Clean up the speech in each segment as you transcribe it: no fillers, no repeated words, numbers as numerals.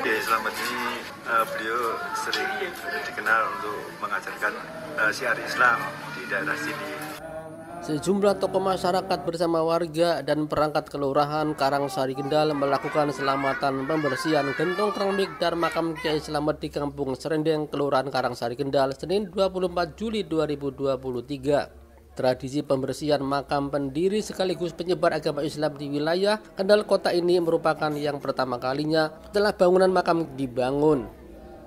Kiai Slamet ini beliau sering dikenal untuk mengajarkan syiar Islam di daerah sini. Sejumlah tokoh masyarakat bersama warga dan perangkat kelurahan Karangsari Kendal melakukan selamatan pembersihan gentong keramik dan makam Kiai Slamet di Kampung Serendeng, Kelurahan Karangsari Kendal, Senin 24 Juli 2023. Tradisi pembersihan makam pendiri sekaligus penyebar agama Islam di wilayah Kendal kota ini merupakan yang pertama kalinya setelah bangunan makam dibangun.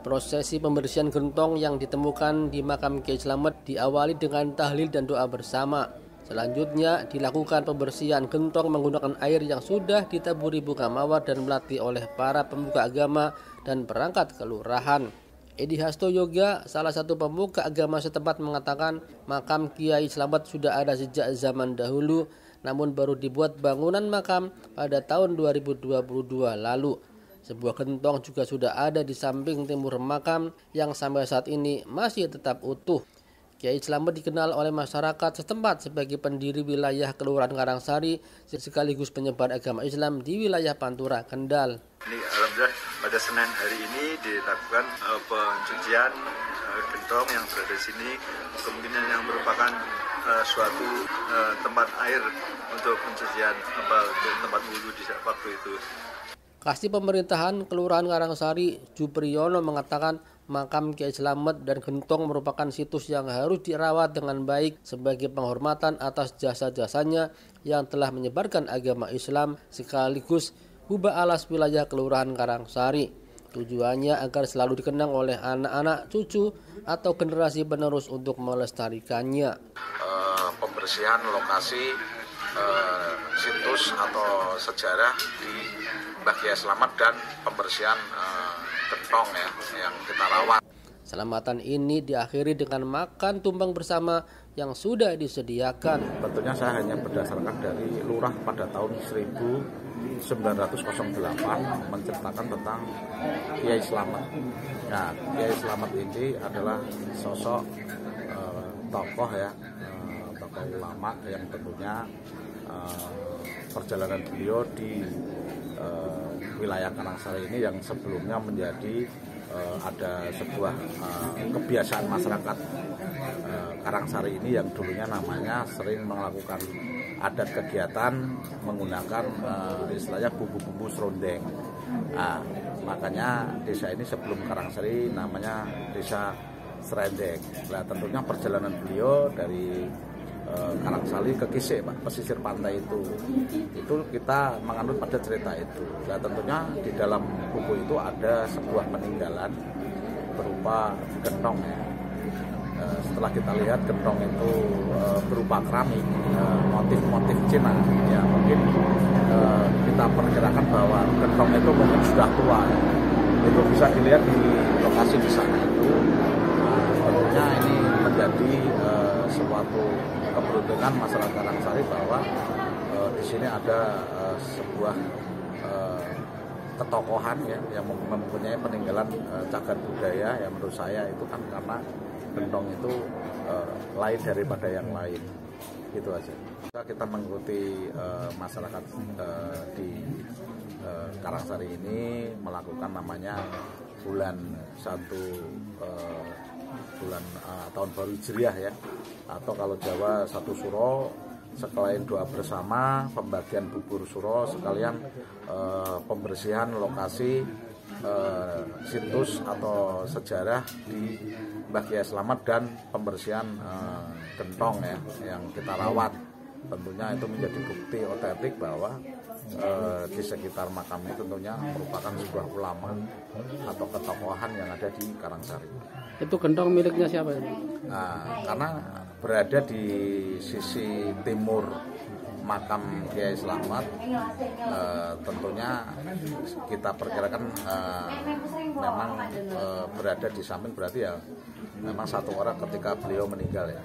Prosesi pembersihan gentong yang ditemukan di makam Kiai Slamet diawali dengan tahlil dan doa bersama. Selanjutnya dilakukan pembersihan gentong menggunakan air yang sudah ditaburi bunga mawar dan melati oleh para pemuka agama dan perangkat kelurahan. Edi Hasto Yoga, salah satu pemuka agama setempat, mengatakan makam Kiai Slamet sudah ada sejak zaman dahulu, namun baru dibuat bangunan makam pada tahun 2022 lalu. Sebuah gentong juga sudah ada di samping timur makam yang sampai saat ini masih tetap utuh. Kiai Slamet dikenal oleh masyarakat setempat sebagai pendiri wilayah Kelurahan Karangsari sekaligus penyebar agama Islam di wilayah Pantura, Kendal. Ini alhamdulillah pada Senin hari ini dilakukan pencucian gentong yang berada di sini, kemungkinan yang merupakan suatu tempat air untuk pencucian untuk tempat wudhu di waktu itu. Kasih Pemerintahan Kelurahan Karangsari Jupriyono mengatakan makam Kiai Slamet dan gentong merupakan situs yang harus dirawat dengan baik sebagai penghormatan atas jasa-jasanya yang telah menyebarkan agama Islam sekaligus hubah alas wilayah Kelurahan Karangsari. Tujuannya agar selalu dikenang oleh anak-anak, cucu, atau generasi penerus untuk melestarikannya. Pembersihan lokasi situs atau sejarah di Mbah Kiai Slamet dan pembersihan gentong ya yang kita rawat. Selamatan ini diakhiri dengan makan tumpeng bersama yang sudah disediakan. Tentunya saya hanya berdasarkan dari lurah pada tahun 1908 menceritakan tentang Kiai Slamet. Nah, Kiai Slamet ini adalah sosok tokoh ya, tokoh ulama yang tentunya perjalanan beliau di wilayah Karangsari ini yang sebelumnya menjadi ada sebuah kebiasaan masyarakat Karangsari ini yang dulunya namanya sering melakukan adat kegiatan menggunakan istilahnya bumbu-bumbu serundeng. Nah, makanya desa ini sebelum Karangsari namanya Desa Serendeng. Nah, tentunya perjalanan beliau dari Karangsari ke Kisik, Pak, pesisir pantai itu kita menganut pada cerita itu. Nah, tentunya di dalam buku itu ada sebuah peninggalan berupa gentong ya. Setelah kita lihat gentong itu berupa keramik, motif-motif Cina ya, mungkin kita perkirakan bahwa gentong itu mungkin sudah tua ya. Itu bisa dilihat di lokasi di sana itu. Tentunya ini menjadi suatu keberuntungan masyarakat Karangsari bahwa di sini ada sebuah ketokohan ya yang mempunyai peninggalan cagar budaya yang menurut saya itu kan karena gentong itu lain daripada yang lain, gitu aja. Kita mengikuti masyarakat di Karangsari ini melakukan namanya bulan tahun baru Hijriah ya, atau kalau Jawa satu suro, sekalian doa bersama, pembagian bubur suro, sekalian pembersihan lokasi situs atau sejarah di Mbah Kiai Slamet dan pembersihan gentong ya yang kita rawat. Tentunya itu menjadi bukti otentik bahwa di sekitar makam ini tentunya merupakan sebuah ulama atau ketokohan yang ada di Karangsari. Itu gentong miliknya siapa ini? Nah, karena berada di sisi timur makam Kiai Slamet, tentunya kita perkirakan memang berada di samping, berarti ya memang satu orang ketika beliau meninggal ya.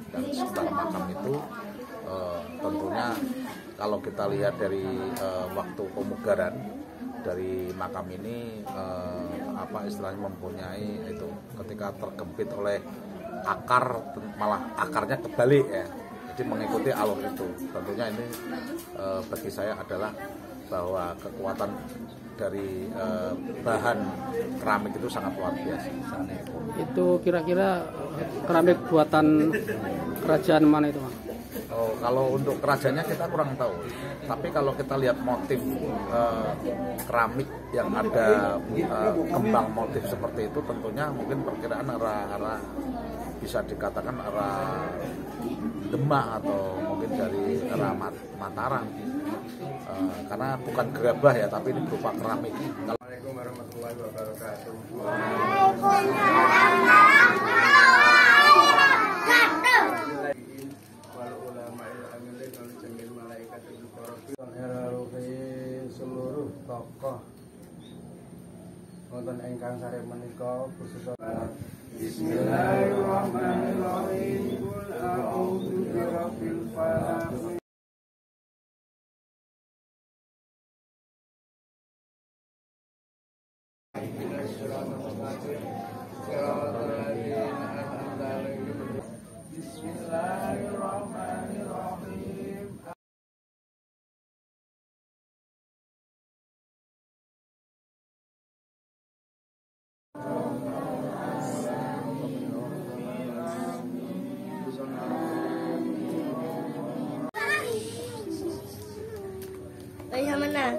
Dan sekitar makam itu tentunya kalau kita lihat dari waktu pemugaran dari makam ini istilahnya mempunyai itu ketika tergempit oleh akar, malah akarnya kebalik ya, jadi mengikuti alur itu. Tentunya ini bagi saya adalah bahwa kekuatan dari bahan keramik itu sangat luar biasa. Itu kira-kira keramik buatan kerajaan mana itu, Mas? Oh, kalau untuk kerajaannya kita kurang tahu. Tapi kalau kita lihat motif keramik yang ada kembang motif seperti itu, tentunya mungkin perkiraan arah bisa dikatakan arah Demak atau mungkin dari arah Mataram. Karena bukan gerabah ya, tapi ini berupa keramik. Assalamualaikum warahmatullahi wabarakatuh. Seluruh tokoh wonten ingkang sare menika khusus Bismillahirrahmanirrahim. Qul a'udzu birabbil falaq. Bismillahirrahmanirrahim. Ayah mana?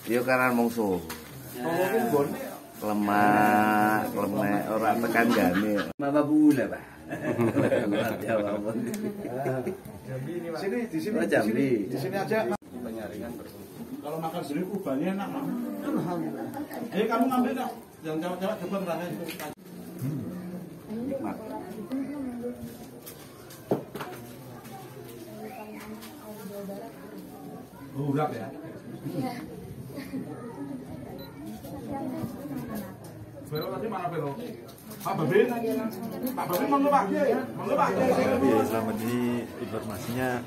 Yo karan mungsuh. Lemak orang tekan gane. Mama bula, Pak. Sini di sini. Oh, Jambi. Di sini aja. Penyaringan kalau makan sendiri kubannya enak, Mak. Alhamdulillah. Ayo kamu ngambil, Kak. Yang cewek-cewek coba ngerasain itu. Nikmat. Urap ya. Vero tadi mana Vero? Pak Babin monggo Pak. Monggo Pak. Selamat ini informasinya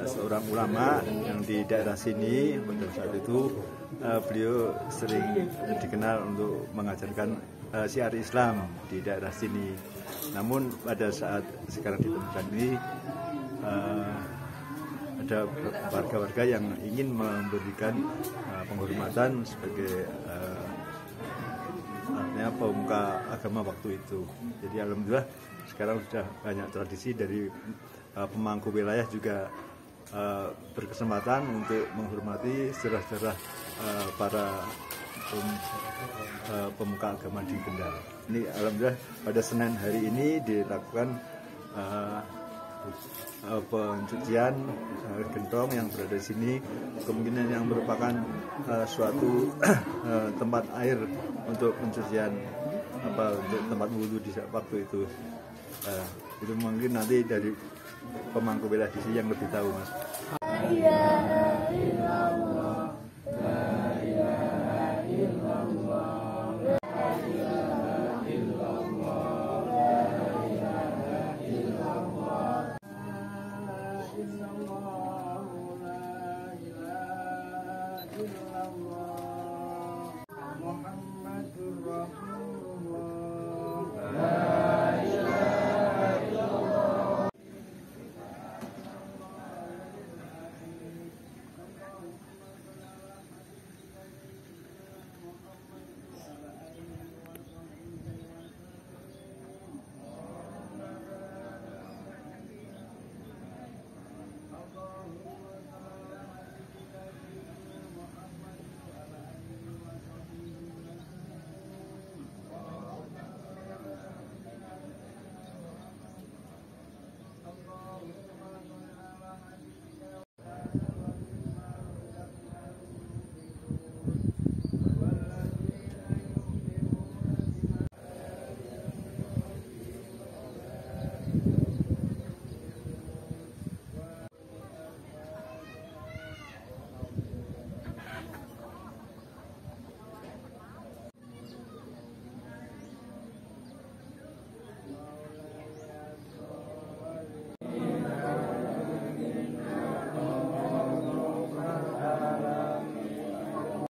seorang ulama yang di daerah sini pada saat itu beliau sering dikenal untuk mengajarkan syiar Islam di daerah sini. Namun pada saat sekarang ditemukan ini ada warga-warga yang ingin memberikan penghormatan sebagai artinya pemuka agama waktu itu. Jadi alhamdulillah sekarang sudah banyak tradisi dari pemangku wilayah juga berkesempatan untuk menghormati sejarah-sejarah para pemuka agama di Kendal. Ini alhamdulillah pada Senin hari ini dilakukan pencucian gentong yang berada di sini, kemungkinan yang merupakan suatu tempat air untuk pencucian untuk tempat wudhu di waktu itu. Itu mungkin nanti dari pemangku wilayah di sini yang lebih tahu, Mas.